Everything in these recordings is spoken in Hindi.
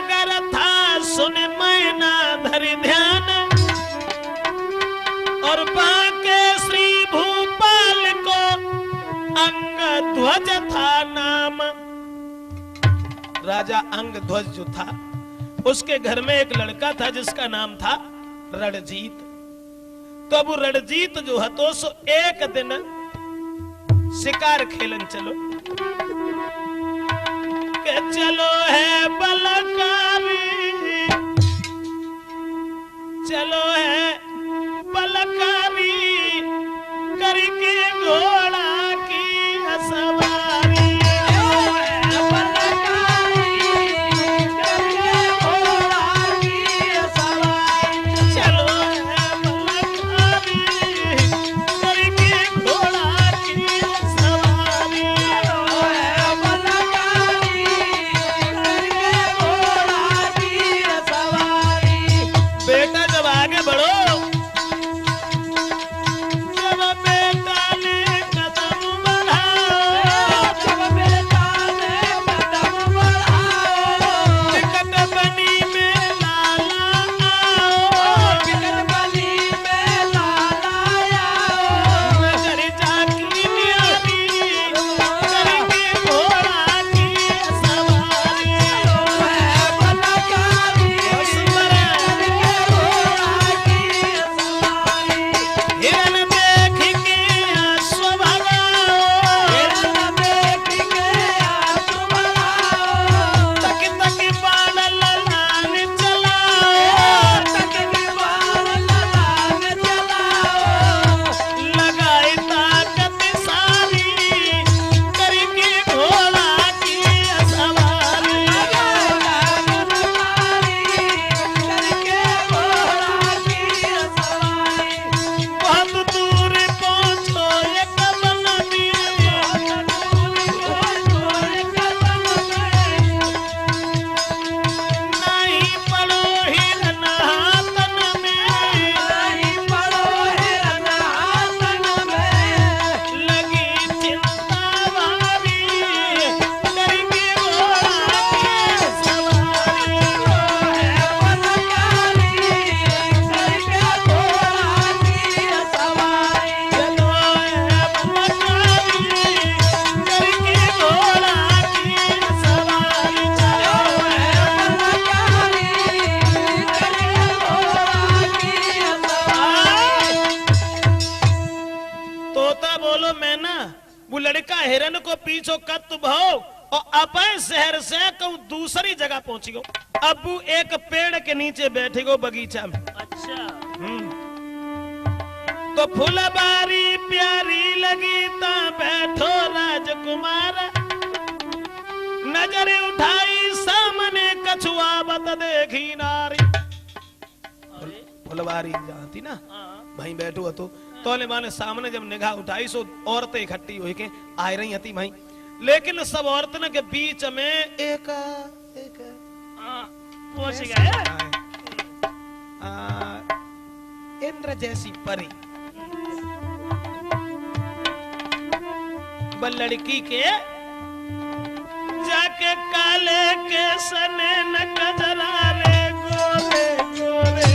सागर था सुन मैना धरि ध्यान, और बाके श्री भूपाल को अंगध्वज था नाम। राजा अंगध्वज जो था, उसके घर में एक लड़का था जिसका नाम था रणजीत। तो अब रणजीत जो है तो सो एक दिन शिकार खेलन चलो के चलो है बलकारी, चलो है बलकारी करके घोड़ा की सवारी। हिरन को पीछो कत भाव और अपने शहर से कहूं दूसरी जगह पहुंची गो। अबू एक पेड़ के नीचे बैठे गो बगीचा में। अच्छा। तो फुलबारी प्यारी लगी ता बैठो राजकुमार, नजर उठाई सामने कछुआ बत देखी नारी। फुलबारी जाती ना भाई बैठो तो तोले माने सामने जब निगाह उठाई सो औरतें इकट्ठी हुई के आ रही थी भाई, लेकिन सब औरतों के बीच में एक पहुंच गए इंद्र जैसी परी लड़की के जाके काले के सने न कजरा रे गोरे गोरे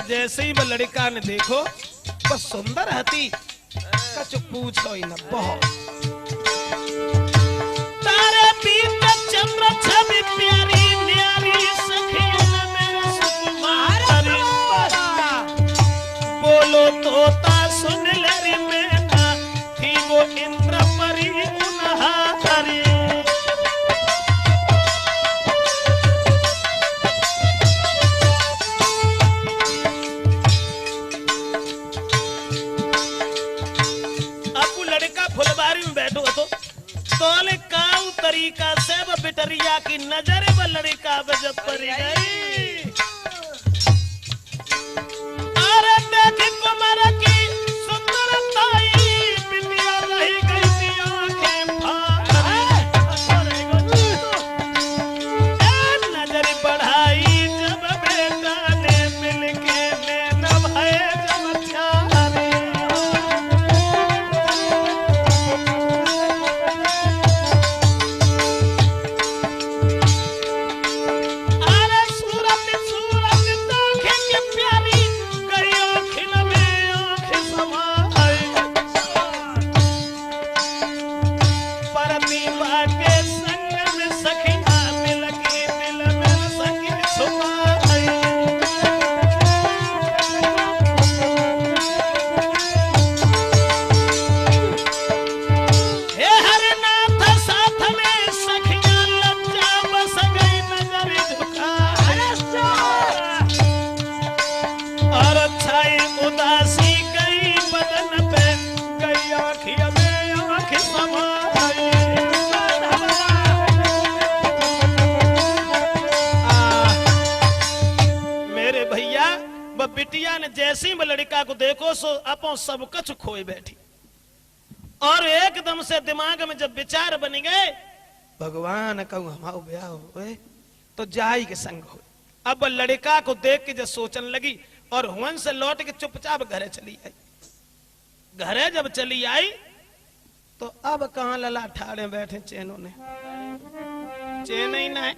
जैसे ही वो लड़का ने देखो बस सुंदर हती कछ पूछो ही न बहुत तारे बीच चंद्र छवि प्यारी न्यारी सखियन में सुकुमारी बोलो तोता सुन ले रे मैना थी वो इंद्र परी उन्हारी। से वो बिटरिया की नजर वो लड़का जब पड़ गई। अरे देख कुमार की सुंदरताई बिटिया रही गई थी आंखें फाड़ी। नजर बढ़ाई जब बेटा ने मिलके ने नभाए जब चारे। अरे सूरत सूरत आंखें की प्यारी गई आँखिन में आँख समाई। प्रतिभा के संग में सखिया मिलके दिल में सखी छुपाई। हे हरनाथ साथ में सखिया लज्जा बस गई नजर झुकाई। और छाई उदासी गई बदन पे गई आँखिया में आँख समाई। मेरे भैया वह बिटिया ने जैसे ही लड़का को देखो सो अपो सब कुछ खोए बैठी। और एकदम से दिमाग में जब विचार बन गए भगवान कहूँ हमारा ब्याह हो तो जाई के संग हो। अब लड़का को देख के जब सोचने लगी और हुन से लौट के चुपचाप घरे चली आई। घरे जब चली आई तो अब कहां लला ठाड़े बैठे चैनों ने चैन ही ना है।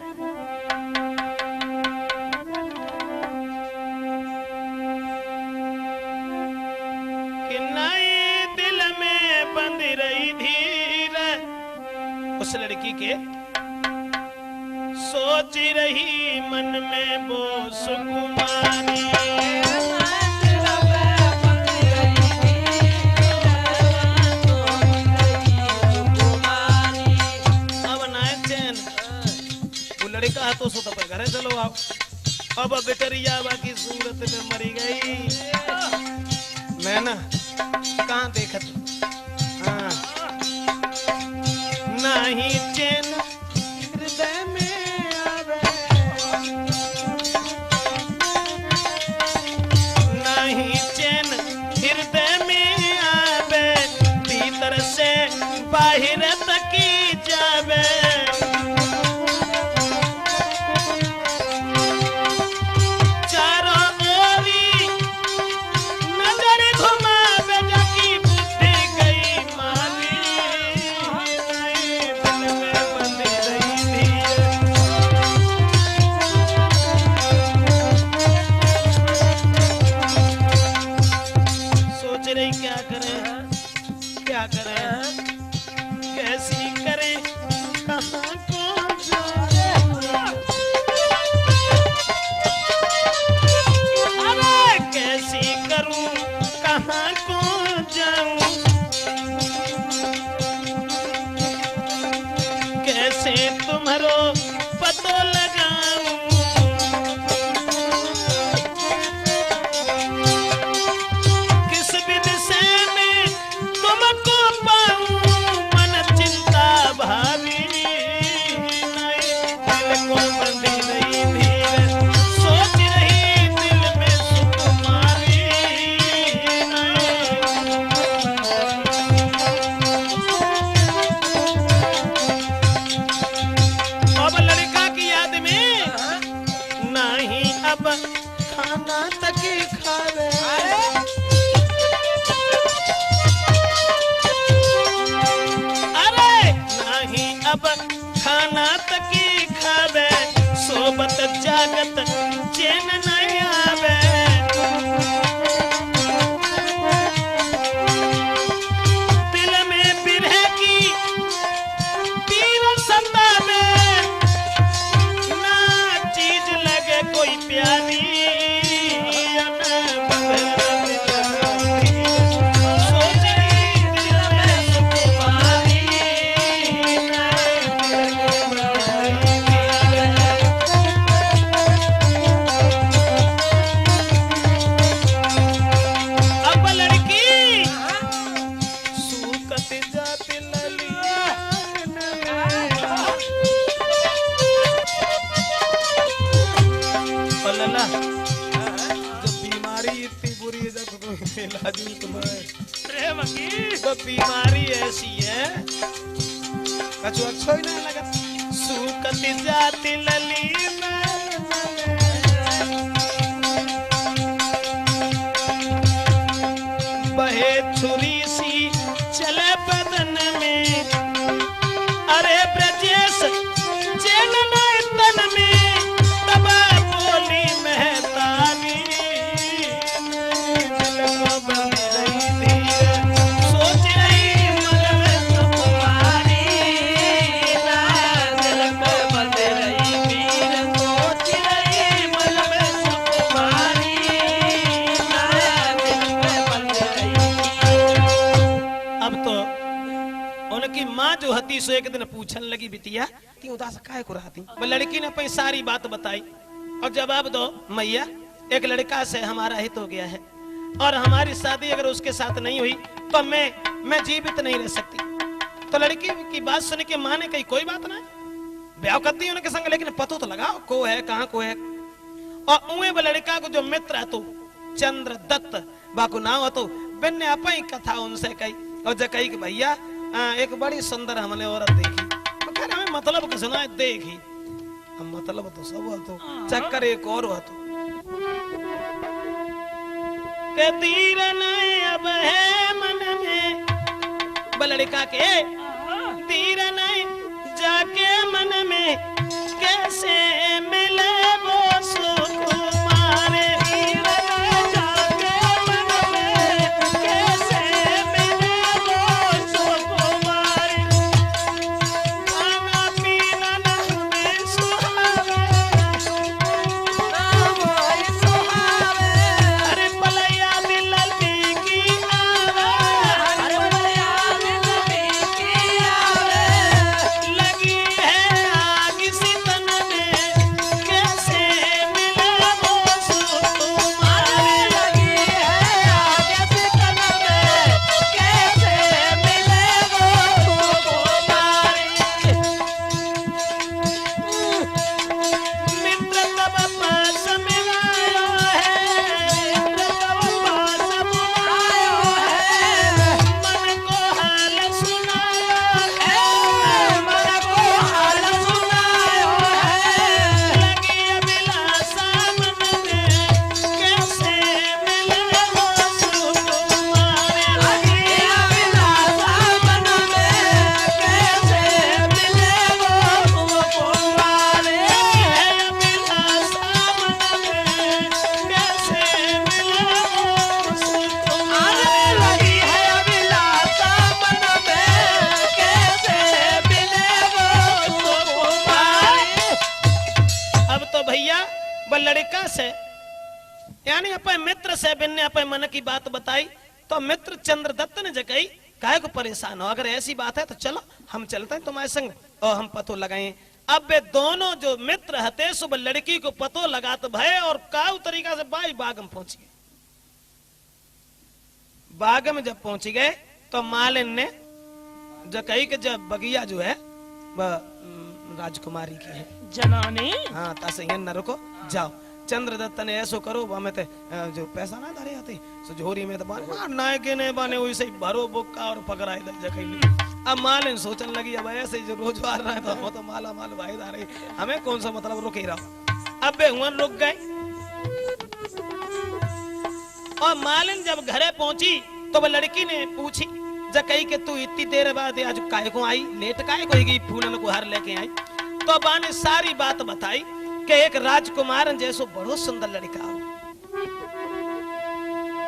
कि नई दिल में बंद रही धीर उस लड़की के सोच रही मन में वो सुकुमारी। अब नाय चैन वो लड़का तो सो तो घरे चलो आओ। अब बिटरिया बाकी सूरत में मरी गई। मैं ना कहाँ देखा तू हाँ नहीं चैन हृदय में आवे नहीं चैन हृदय में आवे भीतर से बाहर तक जावे। चारों ओरी नजर घुमावे जाकी बुद्धि गई माली। दिल में बंधी रही धीर सोच रही क्या करें कैसी करे कहाँ को जाए। अरे कैसी करूं कहाँ को जाऊं कैसे तुम्हारो पतो लगाऊं। किस विधि से मैं तुमको पाऊं मन चिंता भावी। दिल को बंधी रही धीर सोच रही दिल में सुकुमारी। अब लड़का की याद में नहीं अब खाना तक खावे। अरे नहीं अब खाना तक खावे सोबत जागत चैन नहीं आवे। दिल में बिरह की पीर सतावे ना चीज लगे कोई प्यारी। सोच रही दिल में सुकुमारी। अजीत में प्रेम की तो बीमारी ऐसी है कछु अच्छा ही ना लगा सूकत जाति लली बहे छुरी सी चले बदन में अरे ब्रजेश चैन न तन में तब बोली मेहतानी दिल को बंद रही धीर सोच रही मन में तुम्हारी ना दिल को बंद रही धीर सोच रही मन में तुम्हारी ना दिल को बंद रही। अब तो उनकी माँ जो हती सो एक दिन पूछन लगी बिटिया ती उदास काहे को रहती। वो लड़की ने अपनी सारी बात बताई और जवाब दो मैया एक लड़का से हमारा हित हो गया है और हमारी शादी अगर उसके साथ नहीं हुई तो मैं जीवित नहीं रह सकती। तो लड़की की बात सुन के माँ ने कही कोई बात नहीं ब्याह करती है उनके संग लेकिन पतो तो लगाओ को है कहाँ को है। और उए वो लड़का को जो मित्र है तो चंद्रदत्त बाकू नाम तो बिन्ने अपनी कथा उनसे कही और जो कही कि भैया एक बड़ी सुंदर हमने औरत देखी तो खैर हमें मतलब कुछ सुना देखी हम मतलब तो सब हो तो चक्कर एक और हो तो के तीर नहीं अब है मन में बलड़का के तीर नहीं जाके मन में कैसे मिले वो सुकुमारे तीर नहीं जाके मन में कैसे मिले वो सुकुमारे खाना पीना नहीं सुहावे अरे पलैया दिल की आवे अरे पलैया दिल की आवे लगी है आग सी तन में कैसे मिले वो सुकुमारे लगी है आग सी तन में कैसे मिले वो सुकुमारे मित्र तब पास मिलायो है मित्र तब पास मिलायो है मन को हाल सुनायो है मन को हाल सुनायो है लगी अभिलाषा मन में कैसे मिले वो सुकुमारे लगी अभिलाषा मन में कैसे मिले वो सुकुमारे अभिलाषा मन में कैसे मिले वो सुकुमारे लगी है अभिलाषा मन में कैसे मिले वो सुकुमारे। अब तो भैया वो लड़का से यानी अपने मित्र से बिन्ने अपने मन की बात बताई तो मित्र चंद्रदत्त ने जगई काहे को परेशान हो अगर ऐसी बात है तो चलो हम चलते हैं तुम्हारे संग और हम पतो लगाएं। अब वे दोनों जो मित्र हते सो लड़की को पतो लगात भय और काउ तरीका से बाई बाग में पहुंच गए। बाग में जब पहुंच गए तो मालिन ने जो कही कि जब बगिया जो है वह राजकुमारी की है जनानी हाँ तासे यहाँ न रुको जाओ चंद्रदत्त ने ऐसो करो हमें ते जो पैसा ना धरे आते सो झोरी में तो मार नायके ने बाने वैसे ही भरो बुक्का और पकड़ाए दे जखैली। अब मालिन सोचने लगी अब ऐसे ही जो रोज आ रहा है तो हम तो माला माल वाहिद आ रही हमें कौन सा मतलब रुके रहो। अब वे हुन रुक गए और मालिन जब घरे पहुंची तो वह लड़की ने पूछी जब कही कि तू इतनी देर बाद आज काहे को आई लेट काहे को गई फूलन को हार लेके आई तो बा ने सारी बात बताई कि एक राजकुमार जैसो बड़ो सुंदर लड़का हो।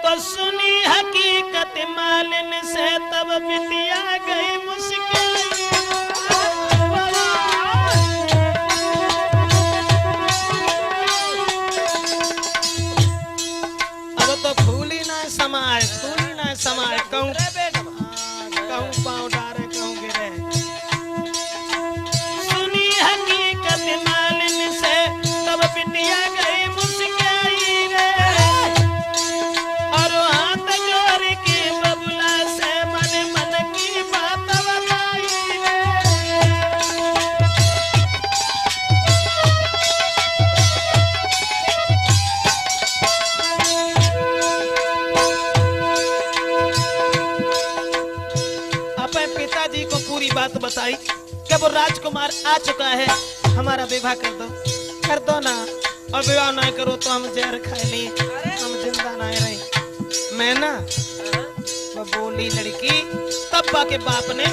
तो सुनी हकीकत मालिन से तब बिटिया गई मुश्किल अब तो फूली ना समाए तूली ना समाए कहूँ पाँव डारे कहूँ गिरे सुनी हकीकत मालिन से तब बिटिया गई मुस्काई रे और हाथ जोड़ के बबुला से मन मन की बात बताई बताई कि वो राजकुमार आ चुका है, हमारा विवाह कर दो ना, और विवाह ना करो तो हम जहर खाए लिए, हम जिंदा ना रहे। मैं ना वो बोली लड़की, तब के बाप ने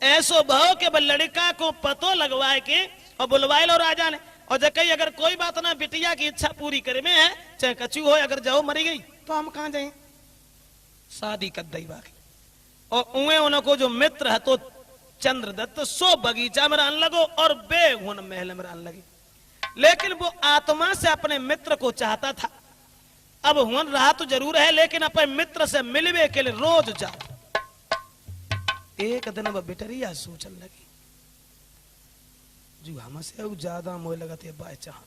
ऐसो भाव के लड़का को पतो लगवाए के और बुलवाए लो राजा ने, और जकई अगर कोई बात ना बिटिया की इच्छा पूरी करे में है, चाहे कचू हो अगर जाओ मरी गई तो हम कहां जाए, शादी कर दई बाकी। और उन्हें उनको जो मित्र है तो चंद्रदत्त सो बगीचा में रहने लगो और बेगुन महल में रहने लगे, लेकिन वो आत्मा से अपने मित्र को चाहता था। अब हुन रहा तो जरूर है, लेकिन अपने मित्र से मिलवे के लिए रोज जाओ। एक दिन वह बिटरिया सोचन लगी, जो हमसे ज्यादा मोह लगते बाय चाहत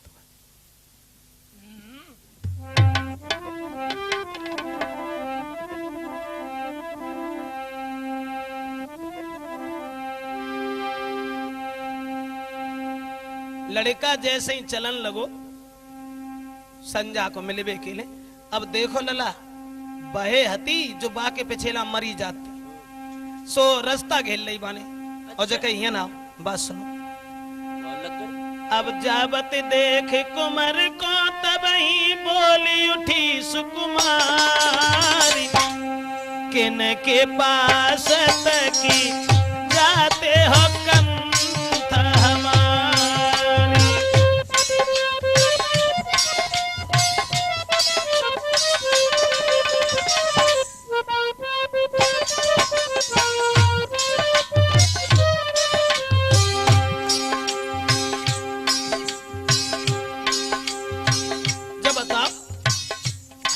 लड़का जैसे ही चलन लगो संजा को मिलवे के लिए। अब देखो लला बहे हती जो बाके पिछेला मरी जाती, सो रास्ता घेर लई बाने, और जके ये ना बात सुनो। अब जाबत देख कुमार को तब ही बोली उठी सुकुमारी, किन के पास तकी जाते हो कंठ हमारी।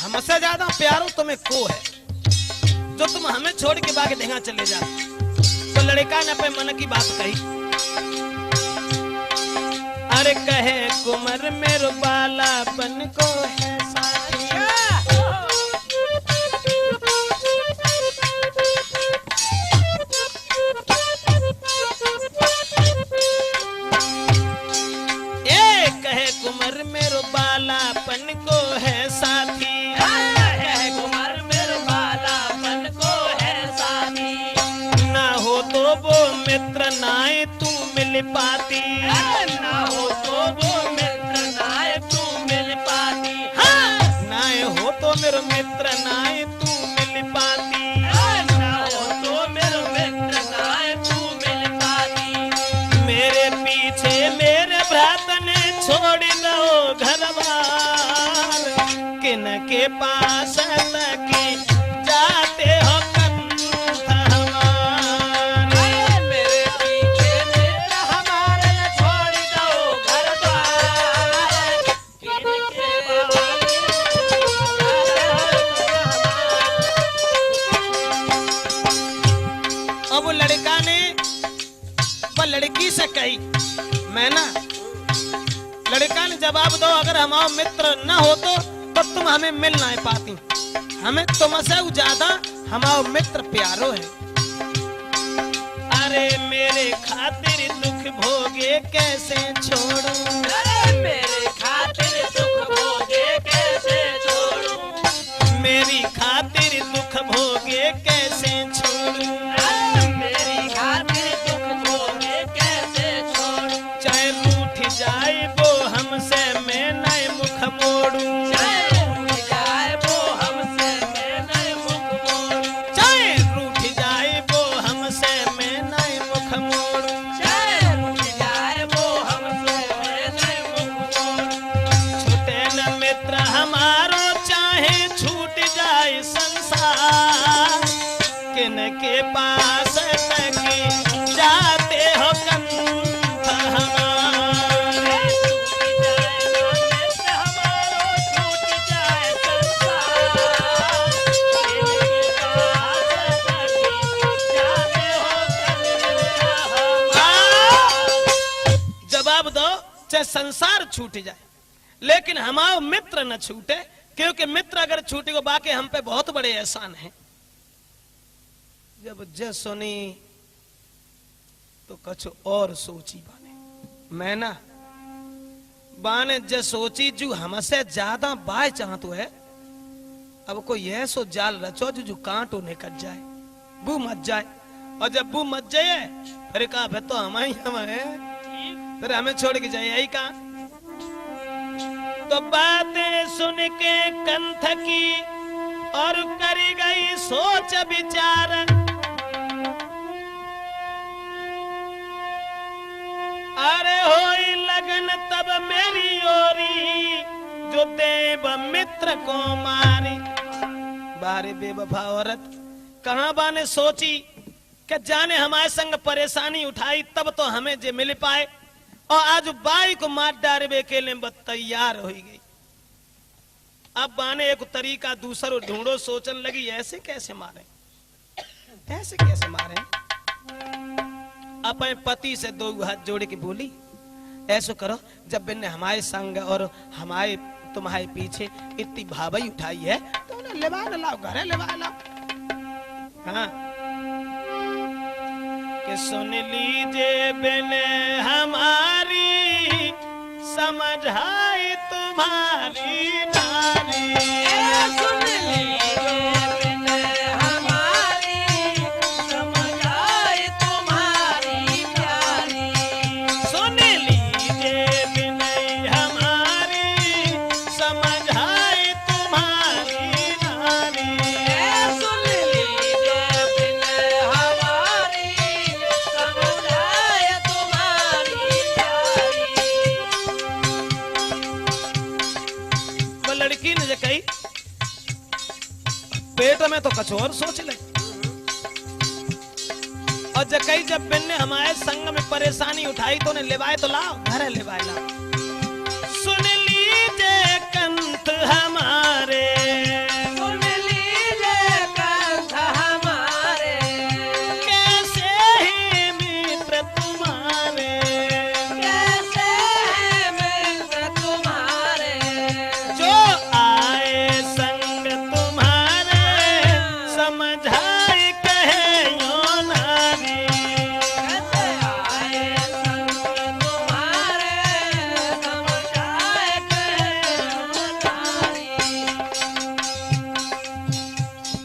हमसे ज्यादा प्यारो तुम्हें को है, जो तुम हमें छोड़ के बागे ढेंगा चले जा। तो लड़का ने अपने मन की बात कही, अरे कहे कुमर मेरो बालापन को है साथी, ए कहे कुमर मेरो बालापन को है साथी, मित्र नाए तू मिल पाती, ना हो तो वो मित्र नाए तू मिल पाती, नाए हो तो मेरे मित्र नाए तू मिल पाती, ना हो तो मेरे मित्र नाए तू मिल पाती। मेरे पीछे मेरे भ्रात ने छोड़ दो घर बार, किन के पास तकी जाते हो लड़की से कही। मैं ना लड़का ने जवाब दो, अगर हमारा मित्र न हो तो तुम हमें मिल ना पाती, हमें तुमसे ज्यादा हमारा मित्र प्यारो है। अरे मेरे खातिर दुख भोगे कैसे छोड़ूं, अरे मेरे खातिर दुख भोगे कैसे छोड़ूं, मेरी खातिर दुख भोगे कैसे छोड़ूं, मेरी खातिर दुख भोगे कैसे छोड़ूं, चाहे रूठ जाए वो हमसे मैं नए मुख मोड़ूं, चाहे रूठ जाए वो हमसे मैं नए मुख मोड़ूं, चाहे रूठ जाए वो हमसे मैं नए मुख मोड़ूं, चाहे रूठ जाए वो हमसे मैं नए मुख हमारो चाहे छूट जाए संसार, किनके पास तक जाते हो कंठ हमारे। जवाब दो, चाहे संसार छूट जाए लेकिन हमारे मित्र न छूटे, क्योंकि मित्र अगर छूटे को बाकी हम पे बहुत बड़े एहसान हैं। जब जय सुनी तो कछु और सोची बाने, मैं ना बाने जय सोची जो हमसे ज्यादा बाय चाहतो है। अब कोई ऐसो जाल रचो जो कांटो निकल जाए, बू मत जाए, और जब बू मत जाए फिर कहा फिर तो हम ही हम है, फिर हमें छोड़ के जाए यही कहा। तो बातें सुन के कंठ की और करी गई सोच विचार, अरे होई लगन तब मेरी ओरी जो देव मित्र को मारी। बारे बेवफा औरत कहां बाने सोची कि जाने हमारे संग परेशानी उठाई तब तो हमें जे मिल पाए, और आज बाई को मार डारे के लिए तैयार हो गई। अब बाने एक तरीका दूसरो ढूंढो, सोचने लगी ऐसे कैसे मारे, ऐसे कैसे मारे। अपने पति से दो हाथ जोड़ के बोली, ऐसो करो जब बिन्ने हमारे संग और हमारे तुम्हारे पीछे इतनी भावई उठाई है तो उन्हें लेवा लाओ, घरे लेवा लाओ। हाँ कि सुन लीजिए बिने हमारी समझाई तुम्हारी नारी, सुन लीजिए बिने हमारी समझाई तुम्हारी प्यारी। सुन लीजिए बिने हमारी समझाई तुम्हारी नारी। सुन लीजिए बिने हमारी समझाई तुम्हारी प्यारी। वो लड़की ने जो कही पेट में तो कुछ और सोच ले, और जकई जब बिन्ने हमारे संग में परेशानी उठाई तो उन्हें लेवाए तो लाओ, घर लेवाए लाओ। सुन लीजिए कंठ हमारे, सुन लीजिए कंठ हमारे, कैसे ही मित्र तुम्हारे, कैसे हैं मित्र तुम्हारे। जो आए संग तुम्हारे समझाई कहे यो नारी। कैसे आए संग तुम्हारे समझाए कहे नारी।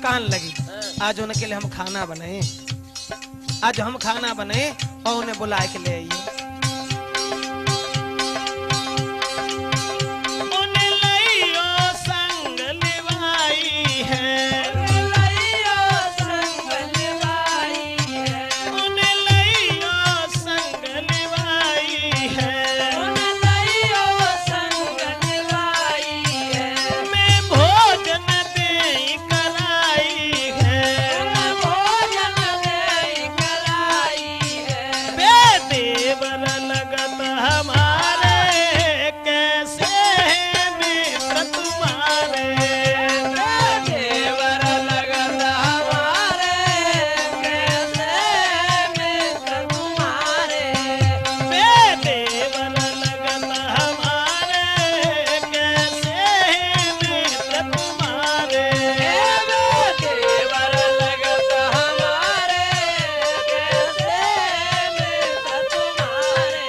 कान लगी, आज उनके लिए हम खाना बनाए, आज हम खाना बनाए और उन्हें बुला के ले आइए। उन्हें लइयो संग लिवाई है, लइयो संग लिवाई है, उन्हें लइयो संग लिवाई है। उन लइयो संग लिवाई है, मैं भोजन दे कराई है, उन भोजन दे कराई है। बेदेवर लगत हमारे कैसे है मित्र तुम्हारे। देवर लगत हमारे कैसे मित्र तुम्हारे। बेदेवर लगत हमारे कैसे है मित्र तुम्हारे। देवर लगत हमारे कैसे मित्र तुम्हारे।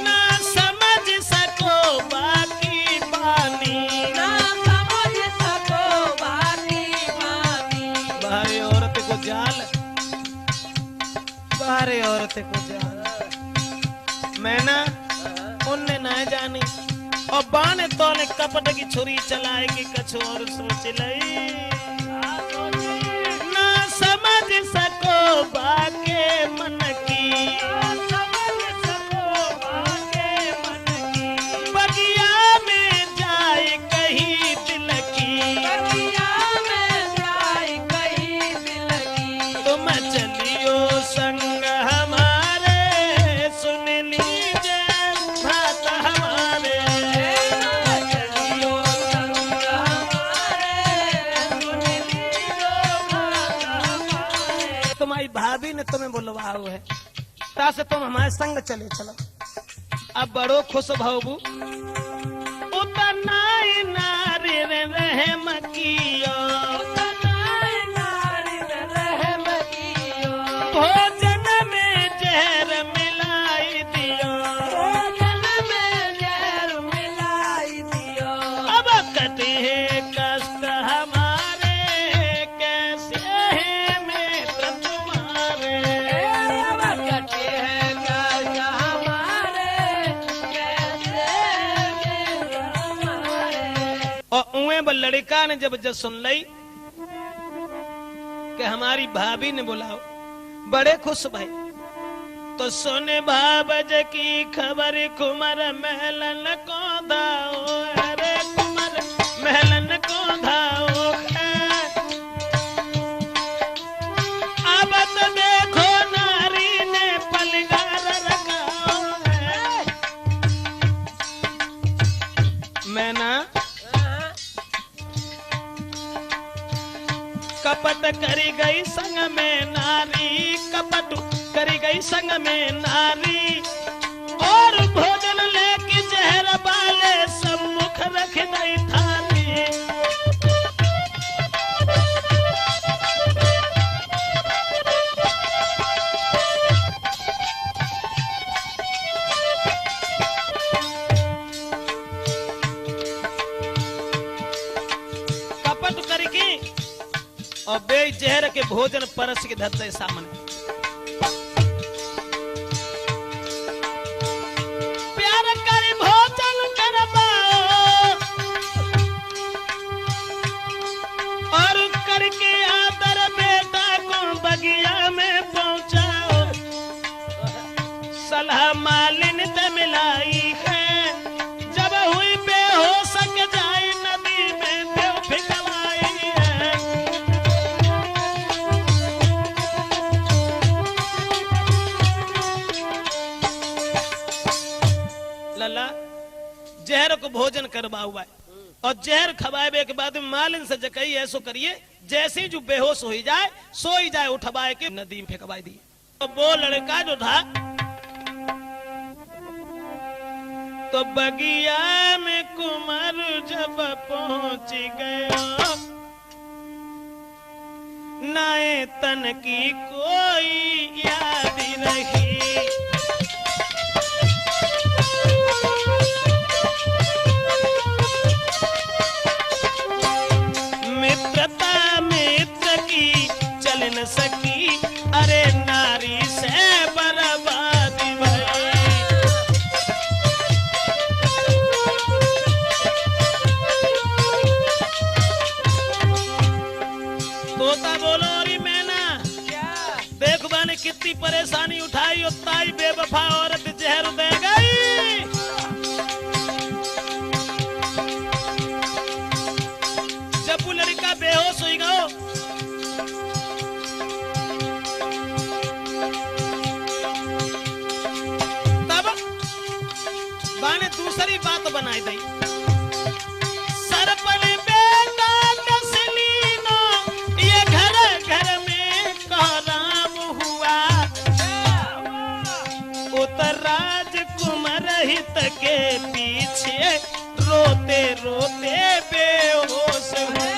ना समझ सको बाकी बानी, ना समझ सको बाकी बानी। बाहरी औरत को जाल, बाहरी औरत को जाल। मैं ना उनने ना जानी, और बाने तोले कपट की छुरी चलाएगी कछु और सोच लई। ना समझ सको बाके मन की, समझ सको बाके मन की। बगिया में जाए तुम्हें बुलवाओ है, तासे तुम हमारे संग चले चलो। अब बड़ो खुश भवबू उतना नारी रहम कियो, भोजन में जहर मिलाई दियो, अब कति है कष्ट हमारे, कैसे है मित्र तुम्हारे। और उन्हें वो लड़का ने जब सुन ली कि हमारी भाभी ने बुलाओ, बड़े खुश भाई। तो सुने भाबज की खबर कुमर महलन को दाओ, अरे कुमर महलन को दाओ। अब तो देखो नारी ने पलगार रखाओ है। मैं ना कपट करी गई संग में नारी, कपट करी गई संग में नारी, और भोजन लेके जहर वाले सम्मुख रख गई थाली। कपट करके और बे जहर के भोजन परस के धरते सामने। प्यार कर भोजन करवाओ और करके आदर बेटा को बगिया में पहुंचाओ। सलाह मालिन ते मिलाई है, जब हुई बेहोश के जाई नदी में देव फिकवाई है। लला जहर को भोजन करवाओ और जहर खवाए के बाद मालिन से जकई ऐसो करिए जैसे जो बेहोश हो जाए सो ही जाए, उठवाए के नदी में फेंकवाई दी। तो वो लड़का जो था तो बगिया में कुमार जब पहुंच गया, नाए तन की कोई याद रही। मित्रता मित्र की चल न सकी, अरे नारी से बर्बादी भई। तोता बोलो अरे मैना देख बाने कितनी परेशानी उठाई, उतना ही बेवफा औरत जहर दे गई। जब वो लड़का बेहोश हो गया तब बाने दूसरी बात बनाई दी। सरपन बेटा कसलीनो ये घर घर में कराम हुआ, उतर राजकुमार हित के पीछे रोते रोते बेहोश हुआ।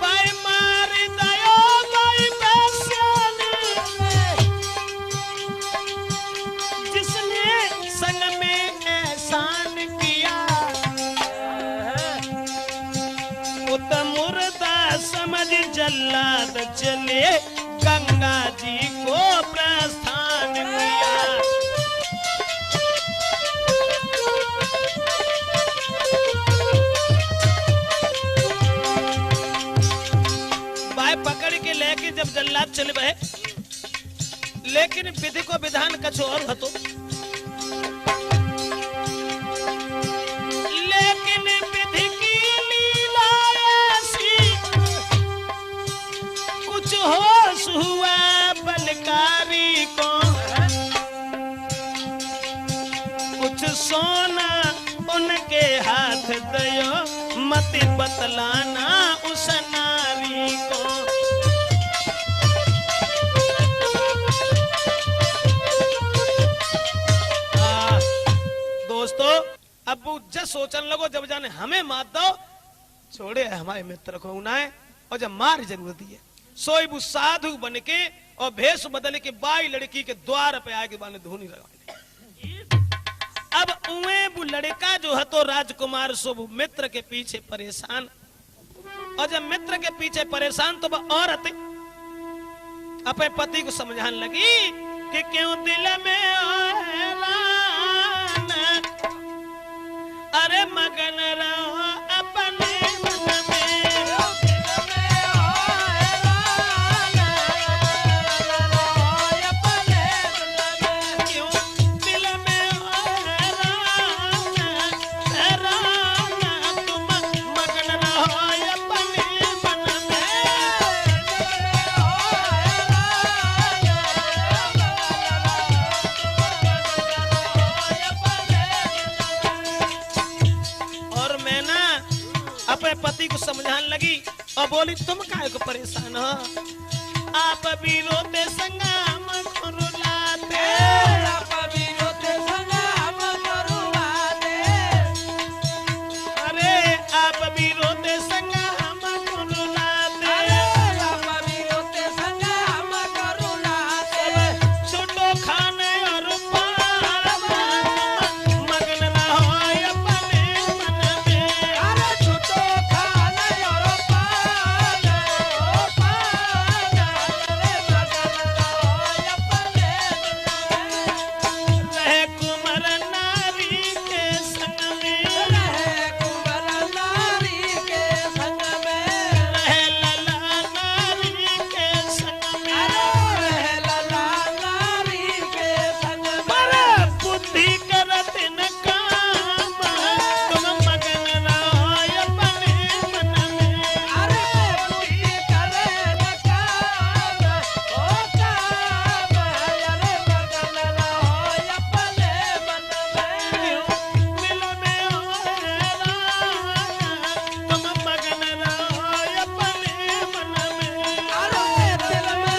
भाई मार दयो कोई पैसन, जिसने संग में एहसान किया, उत मुर्दा समझ जल्लाद चले गंगा जी को प्रस्थान किया। भाई पकड़ के लेके जब जल्लाद चले गए, लेकिन विधि को विधान कछु और हतो। लेकिन विधि की लीला ऐसी, कुछ होश हुआ बलकारी को, कुछ सोना के हाथ दयो मत बतलाना उस नारी को। दोस्तों अब वो जब सोचने लगो जब जाने हमें मार दो छोड़े हमारे मित्र को उनाए और जब मार जरूरत है सोई वो साधु बन के और भेष बदल के बाई लड़की के द्वार पे आके बाने धुनी लगा। अब उए वो लड़का जो है तो राजकुमार सो वो मित्र के पीछे परेशान और जब मित्र के पीछे परेशान तो वह औरत अपने पति को समझाने लगी कि क्यों दिल में अरे मगन रहो अपने मन में, क्यों दिल में तुम मगन रहो अपने मन अपने पति को समझाने लगी और बोली तुम काहे को परेशान हो, आप भी रोते संगम को रुलाते, आप भी रोते संगम को रुलाते, अरे आप भी रोते संगम को रुलाते, आप भी रोते संगम को रुलाते, छुटो खाने और पाना मगन ना हो अपने मन में, अरे छुटो खाने और पाना रे मगन रहो अपने रहे कुंवर नारी के संग में, रहे कुंवर नारी के संग में, रहे लला नारी के संग में, रहे लला नारी के संग में, बड़ा बुद्धि करत न काम तुम मगन रहो अपने मन में, अरे बुद्धि करे न काम ओ काम, अरे मगन रहो अपने मन में, दिल में तुम मगन रहो अपने मन में, अरे दिल में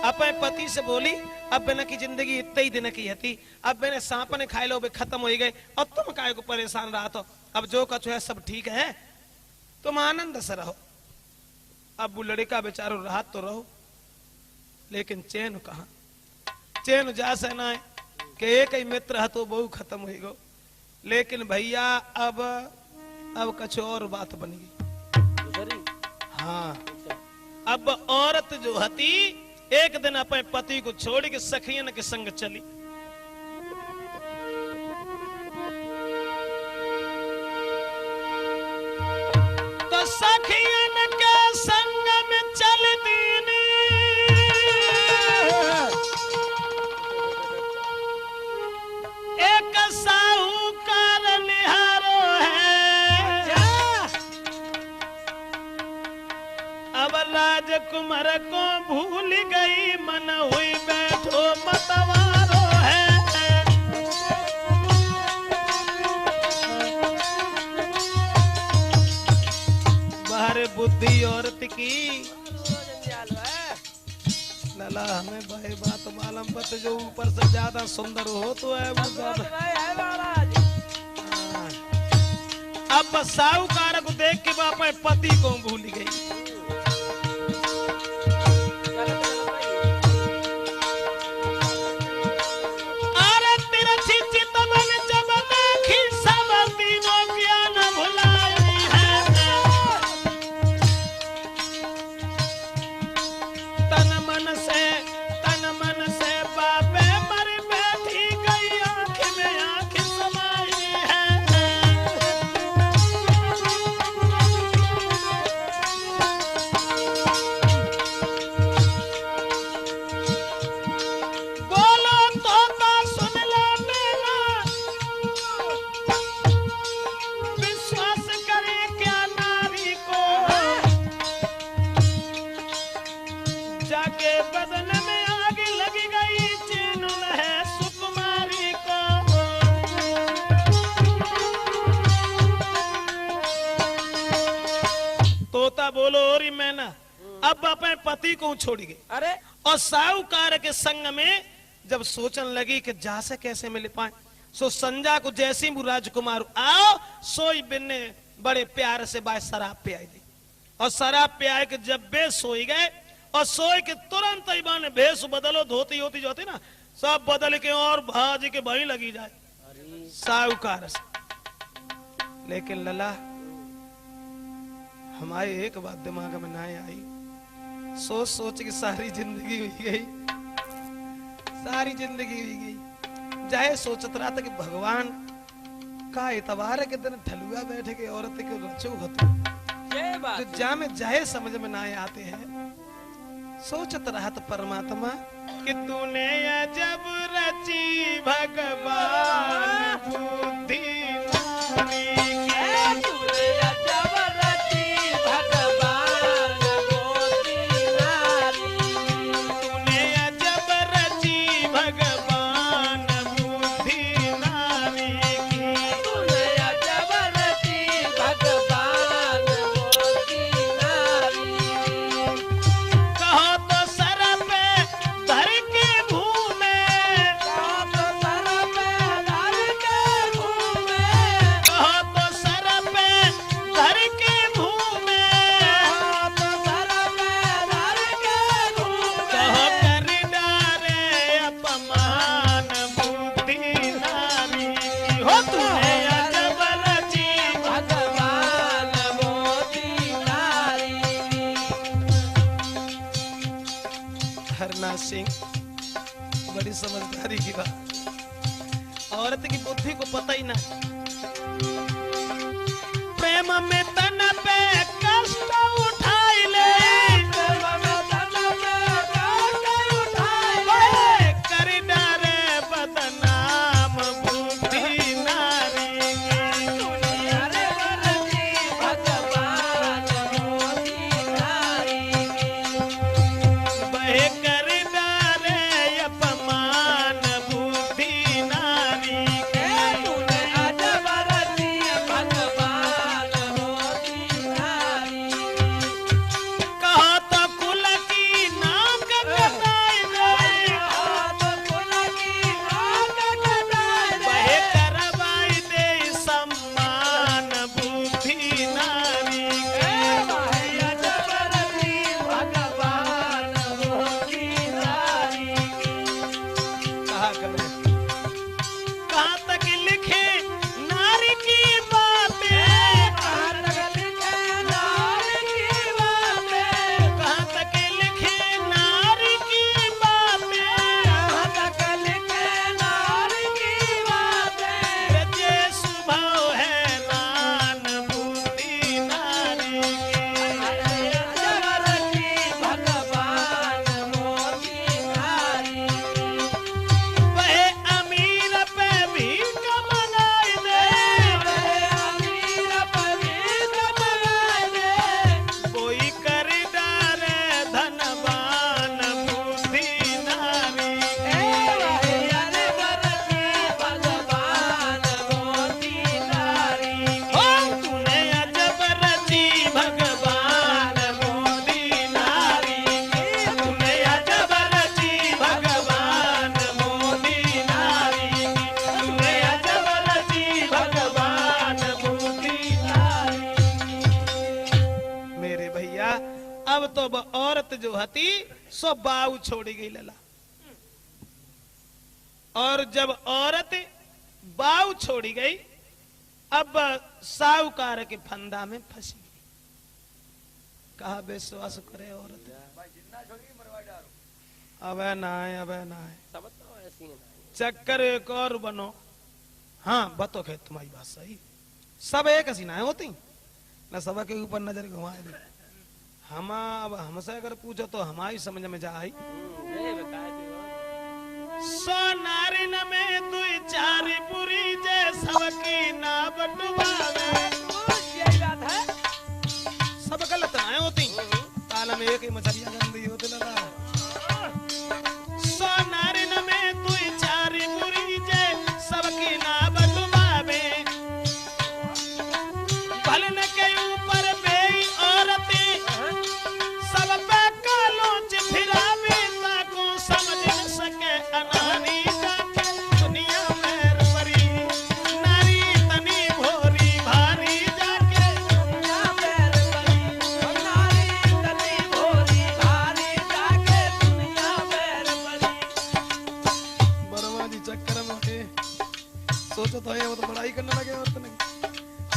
अपने पति से बोली अब बेना की जिंदगी इतने ही दिन की थी, अब मैंने सांप ने खाए लो बे खत्म हो गए और तुम काहे को परेशान रहा तो अब जो कछु है सब ठीक है तुम आनंद से रहो। अब वो लड़का बेचारो राहत तो रहो लेकिन चैन कहाँ, चैन जा से ना है कि एक ही मित्र है तो बहु खत्म हो गो, लेकिन भैया अब कछु और बात बन गई। हाँ अब औरत जो हती एक दिन अपने पति को छोड़ के सखियन के संग चली, तो सखियन के संग में चल दीनी एक साहूकार निहारो है, अब राजकुमार को भूल गई मन हुई बैठो मतवारो है, बाहर बुद्धि औरत की लला हमें भाई बात मालूम पत जो ऊपर से ज्यादा सुंदर हो तो है वो ज्यादा। अब साहूकार को देख के वो अपने पति को भूल गई, अरे तेरा चित मन जब देखी सब तीनों ज्ञान भुलाई है, तन मन से बाबे मर बैठी गई आंख में आंख समाई है, तोता बोलो और मैना अब अपने पति को छोड़ी गई अरे और साहूकार के संग में जब सोचने लगी कि जा से कैसे मिल पाए, सो संजा को जैसी वो राजकुमार आओ सोई बिन्ने बड़े प्यार से बाय शराब पे आई दी और शराब पे आए कि जब बे सोई गए और सोए के तुरंत ही बाने भेष बदलो धोती होती जो होती ना सब बदल के और भाजी के वहीं लगी जाए साहूकार से। लेकिन लला हमारी एक बात दिमाग में ना आई, सोच सोच के सारी जिंदगी हुई गई, सारी जिंदगी हुई गई। जाए सोचत रहा था कि भगवान का इतवार के दिन ढलुआ बैठे के औरत के रचो होते ये बात जो जा में जाए समझ में ना आते हैं। सोचत रहा तो परमात्मा कि तूने अजब रची भगवान बुद्धि नारी की। तूने अजब रची भगवान बुद्धि नारी। तूने अजब रची भगवान बुद्धि नारी की। तूने अजब रची भगवान बुद्धि नारी। कहो तो सर पे धर के घूमे, कहो तो सर पे धर के घूमे। कहो तो सर पे धर के घूमे, कहो तो सर पे धर के घूमे। कहो कर डारे अपमान बुद्धि नारी की। हो तूने अजब रची भगवान बुद्धि नारी। हरना सिंह बड़ी समझदारी की बात, औरत की बुद्धि को पता ही ना। प्रेम में तन पे कष्ट उठाई ले, प्रेम में तन पे कष्ट उठाई ले। कर डारे बदनाम बुद्धि नारी की। तूने अजब रची भगवान बुद्धि नारी। बहे कर डारे अपमान बुद्धि नारी की। तूने अजब रची भगवान बुद्धि नारी। कहा तो कुल की नाक कटाई दे, हाथ कुल की नाक कटाई दे। बहे करवाई दे सम्मान बुद्धि नारी की। अजब रची भगवान बुद्धि नारी। कहा करे कहाँ तक लिखे नारी की बातें, कहाँ तक लिखे नारी की बातें। कहाँ तक लिखे नारी की बातें। कहाँ तक लिखे नारी की बातें। जे स्वभाव है नान बुद्धि नारी की। अजब रची भगवान बुद्धि नारी। वह अमीर पे भी कमलाई दे, अमीर पवित्र बनाए दे। कोई कर डारे धनवान बुद्धि नारी की। अजब रची भगवान बुद्धि नारी। ओ तूने अजब रची भगवान बुद्धि नारी की। तूने अजब रची भगवान बुद्धि नारी की। तूने अजब रची भगवान बुद्धि नारी। मेरे भैया अब तो औरत जो हती सो बाऊ छोड़ी गई लला, और जब औरत बाऊ छोड़ी गई अब साहूकार के फंदा में फंसी गई। कहा विश्वास करे औरत अबे ना है, अबे ना है, सब तो ऐसी है। चक्कर एक और बनो। हाँ बतो है तुम्हारी बात सही, सब एक हसीनाएं होती ना, सब के ऊपर नजर घुमाए दे। हम अब हमसे अगर पूछो तो हमारी समझ में जा आई। ये बताए दो। सो नारिन में दुई चारी पुरी जे सबकी ना बटुवावे। यही बात है। सब गलत आए होती, ताल में एक ही मछलियां गंदी होती लला। सो नारिन में दुई चारी पुरी जे सबकी ना बटुवावे। भलन के ऊपर बेई औरत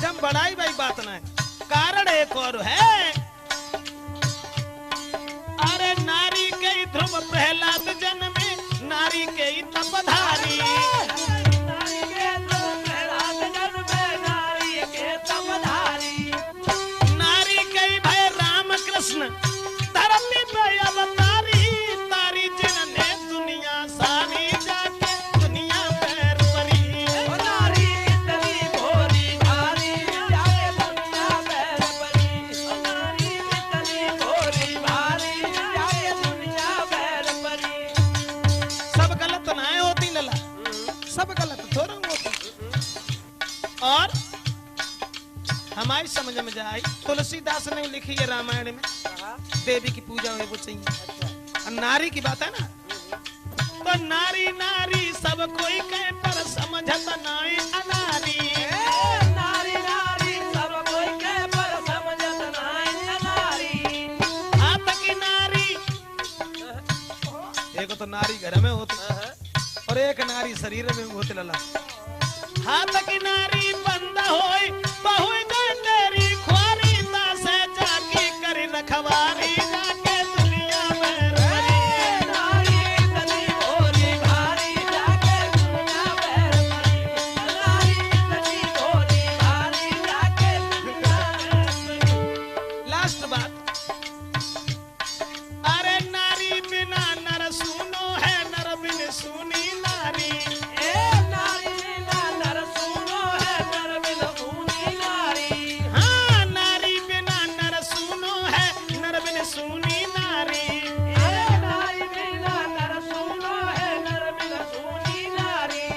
जब बड़ाई भाई बात ना है, कारण एक और है। अरे नारी के ध्रुव प्रहलाद जन्मे, नारी के तपधारी। नारी के ध्रुव प्रहलाद जन्मे, नारी के तपधारी। नारी के भय राम कृष्ण धरती पे अवतारी। तारी जिनने दुनिया सारी, जाके दुनिया पैर परी। नारी इतनी भोली भारी, जाके दुनिया पैर परी। नारी इतनी भोली भारी, जाके दुनिया पैर परी। सब गलत ना होती लला, सब गलत थोड़ा होती। और हमारी समझ में जाए, तुलसीदास ने लिखी है रामायण में, देवी की पूजा है वो चाहिए। नारी की बात है ना, तो नारी नारी सब कोई कहे, पर समझत नाई अनारी। नारी नारी सब कोई कहे, पर समझत नाई अनारी। हाथ की नारी, एक तो नारी घर में होती और एक नारी शरीर में होती लला। हाथ की नारी बंद होई, बहु गई तेरी ख्वारी। दासे जाकी करी रखवारी, जाके दुनिया में रही। नारी इतनी भोली भारी, जाके दुनिया पैर परी। नारी इतनी भोली भारी, जाके दुनिया पैर परी। लास्ट बात, अरे नारी बिना नर सुनो है, नर बिन सुनी नारी। नारी बिना नर सुनो है, नर बिन सुनी नारी। हाँ, नारी बिना नर सुनो है, नर बिन सुनी नारी। नारी बिना नर सुनो है, नर बिन सुनी नारी।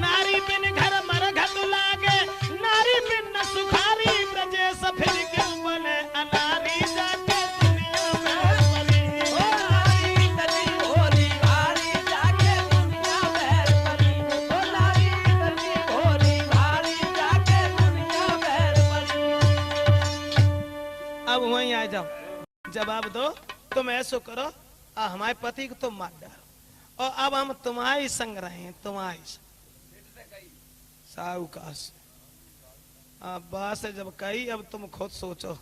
नारी बिन घर मरघट लागे, नारी बिन न सुखारी। ब्रजेश फिर क्यों बने अनारी, जाके दुनिया में परी। नारी इतनी भोली भारी, जाके दुनिया पैर परी। नारी इतनी भोली भारी, जाके दुनिया पैर परी। अब वहीं आ जाओ, जवाब दो। तुम ऐसो करो, हमारे पति को तुम मार डालो, और अब हम तुम्हारी संग रहे हैं, तुम्हारी साहूकाश। अब बात से जब कही, अब तुम खुद सोचो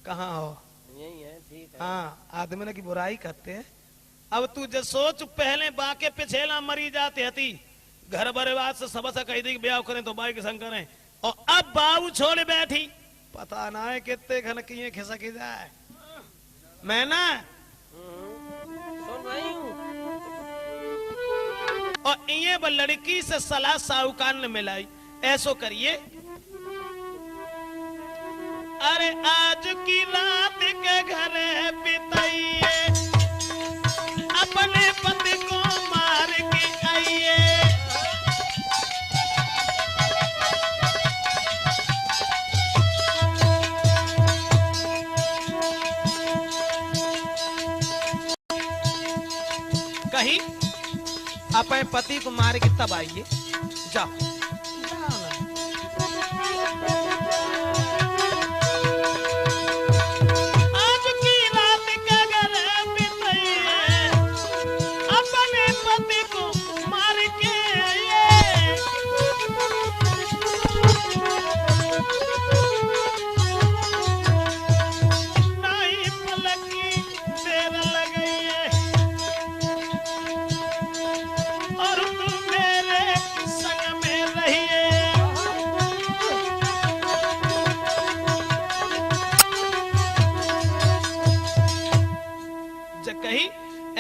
कहाँ हो। यही है, ठीक है। हाँ, आदमी की बुराई करते हैं। अब तू जो सोच, पहले बाके पिछेला मरी जाते हती, घर बर्बाद से सबसे कही दी ब्याह करें तो बाई के संग करें, और अब बाबू छोड़ बैठी, पता ना है कितने घन किए खिसक जाए। मैं ना सुन रही हूँ। और ये वो लड़की से सलाह साहूकार ने मिलाई, ऐसो करिए। अरे आज की रात के घर बिताइए, अपने पति को मार के आइए। कही अपने पति को मार के तब आइए, जाओ जाओ ना। आज की रात का घर बिताइए, अपने पति को मार के आइए। नहीं पलकी देर लगी है, और तुम मेरे संग में रहिए। जब कही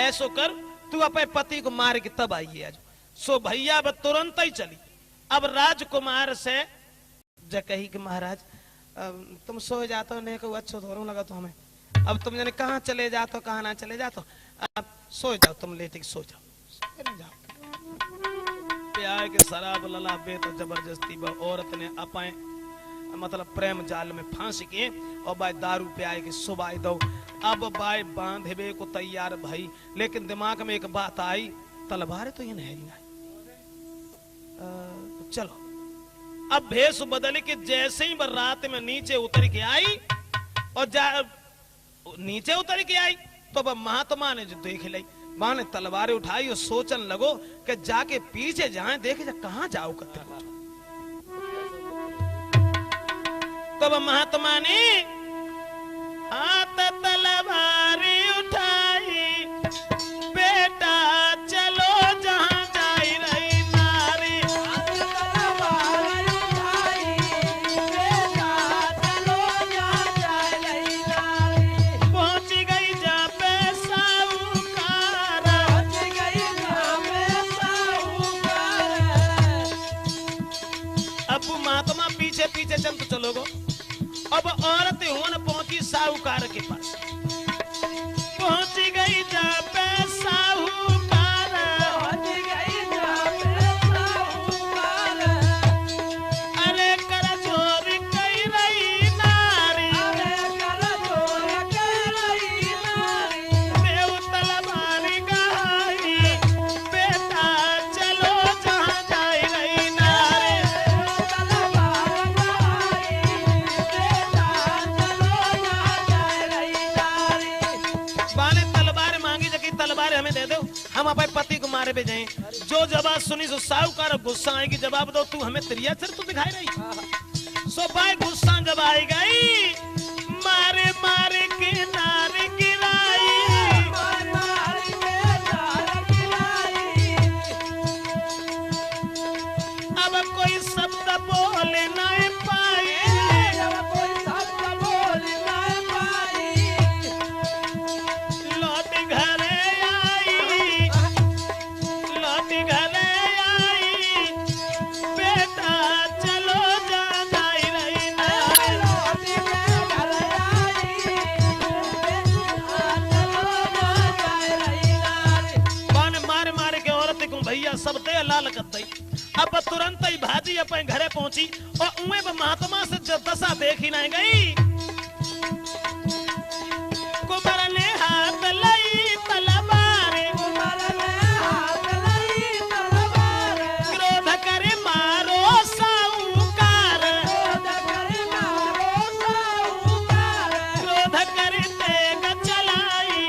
ऐसो कर, तू अपने पति को मार के तब आइए आज। सो भैया अब तुरंत ही चली। अब राजकुमार से जब कही कि महाराज तुम सो जाते हो, नहीं को अच्छा थोड़ा लगा तो हमें। अब तुम जाने कहाँ चले जाते हो, कहाँ ना चले जाते हो, अब सो जाओ, तुम लेटे सो जाओ, जाओ। प्यार के शराब लला बे तो जबरदस्ती बा औरत ने अपाए मतलब प्रेम जाल में फांस के, और बाय दारू प्याए के सुबाई दो। अब बाय बांधे को तैयार भाई, लेकिन दिमाग में एक बात आई, तलवार तो ये नहीं आई। चलो अब भेष बदल के जैसे ही रात में नीचे उतर के आई, और नीचे उतर के आई तो अब महात्मा ने जो देख ली, मां ने तलवारें उठाई और सोचन लगो कि जाके पीछे जाए, देखे जा कहां जाओ कते। तो वह महात्मा ने हाथ तलवारी उठाई, बेटा चलो जहां जाई रही नारी। पहुंच गई जा पे साहूकार। अब महात्मा पीछे पीछे चल तो चलोगो। अब औरत हुन पहुंची साहूकार के पास, पहुंच गई जा पे साहूकार। अरे कर जोर कई रही नारी, देव तलवारी गहाई, बेटा चलो जहां जाई रही नारी। बाने तलवार मांगी जकी तलवार हमें दे दो, हम अपने पति को मारे भी जाएं। जो जवाब सुनी सो साहूकार गुस्सा आएगी, जवाब दो तू हमें त्रिया सिर तो दिखाई रही। सो भाई गुस्सा जब आई गई, मारे मारे के नारी गिराई। अब कोई शब्द बोल नहीं पाई, लौट घरे आई, लौट घरे आई, बेटा चलो जा जाई रही नारी। बाण मार मार के औरत को भैया सब दे लाल कर दई। अब तुरंत ही भाजी अपने घरे पहुंची और उमे महात्मा से जब दशा देखी नहीं गई। कुमार ने हाथ लाई तलवार, क्रोध करे मारो साहूकार, क्रोध करे तेग चलाई,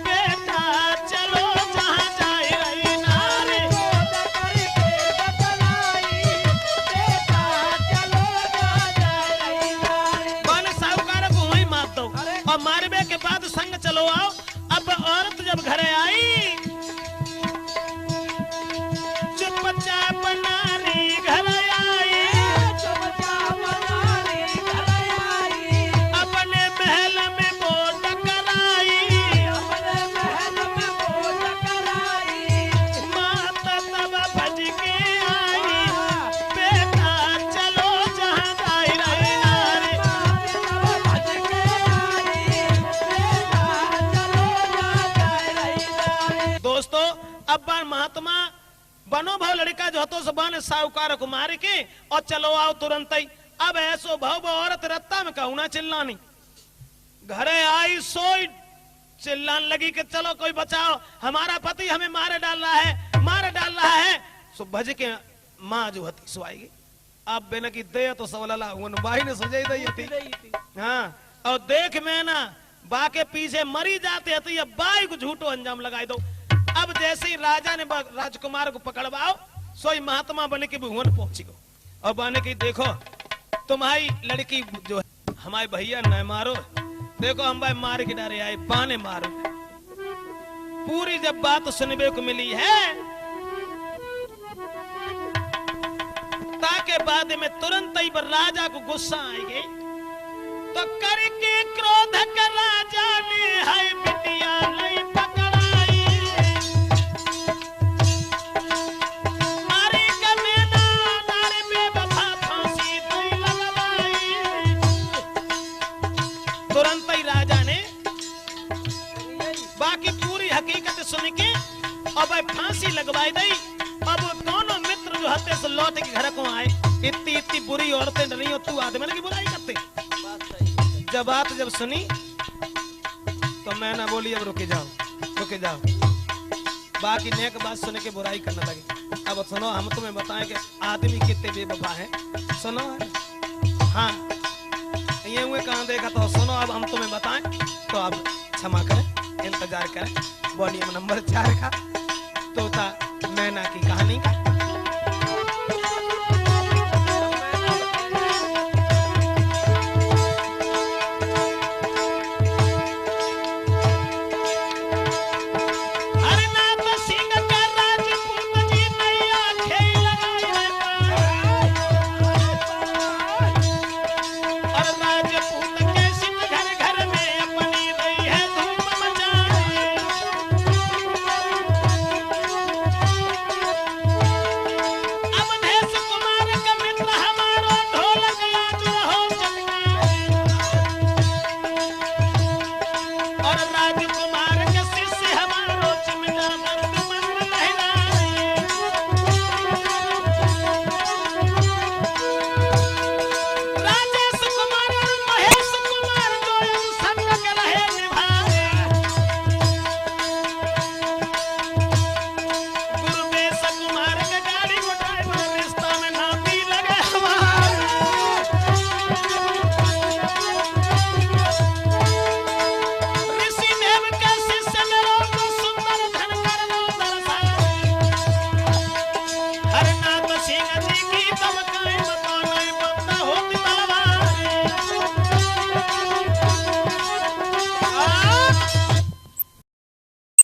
बेटा चलो जहां जाई रही नारी। बाने साहूकार को वहीं मार दो और मारबे के बाद संग चलो आओ। अब औरत जब घरे आई, चुपचाप नारी घर आई, अपने महल में बोट कराई, माता तब भज के आई, बेटा चलो जहां जाई रही नारी। दोस्तों अब बार महात्मा बनो भाव लड़का जो हतो सबान साहूकार को मार के और चलो आओ तुरंत ही। अब ऐसो भाव औरत रत्ता में कहूना चिल्लानी, घरे आई सोई चिल्लान लगी कि चलो कोई बचाओ, हमारा पति हमें मारे डाल रहा है, मारे डाल रहा है। सो भज के माँ जो हती सो आएगी। अब बेन की दे तो सवलला उन बाई ने सजाई दई थी। हाँ और देख मैं ना बाके पीछे मरी जाते हती, अब बाई को झूठो अंजाम लगाई दो। अब जैसे ही राजा ने राजकुमार को पकड़वाओ, सोई महात्मा बने के भुवन पहुंची गो और बने की देखो तुम्हारी लड़की जो है हमारे भैया न मारो, देखो हम भाई मार के डरे आए, बाने मारो। पूरी जब बात सुनने को मिली है, ताके बाद में तुरंत ही पर राजा को गुस्सा आएगी। तो करके क्रोध कर राजा ने हाय बिटिया नहीं पकड़ाई, मारे कमेना नारे बेवफा फांसी दई लगवाई। तुरंत ही राजा ने बाकी पूरी हकीकत सुन के अब फांसी लगवाई दई। अब दोनों मित्र जो हते से लौट के घर को आए, इतनी इतनी बुरी औरतें डरी हो, तू आदमी की बुराई करते। जब बात जब सुनी तो मैं ना बोली अब रुके जाओ रुके जाओ, बाकी नेक बात सुन के बुराई करने लगी। अब सुनो हम तुम्हें बताएं कि आदमी कितने बेवफा है। सुनो हाँ ये हुए कहाँ देखा तो सुनो, अब हम तुम्हें बताएं तो अब क्षमा करें, इंतजार करें। वॉल्यूम नंबर 4 का तोता मैना की कहानी का।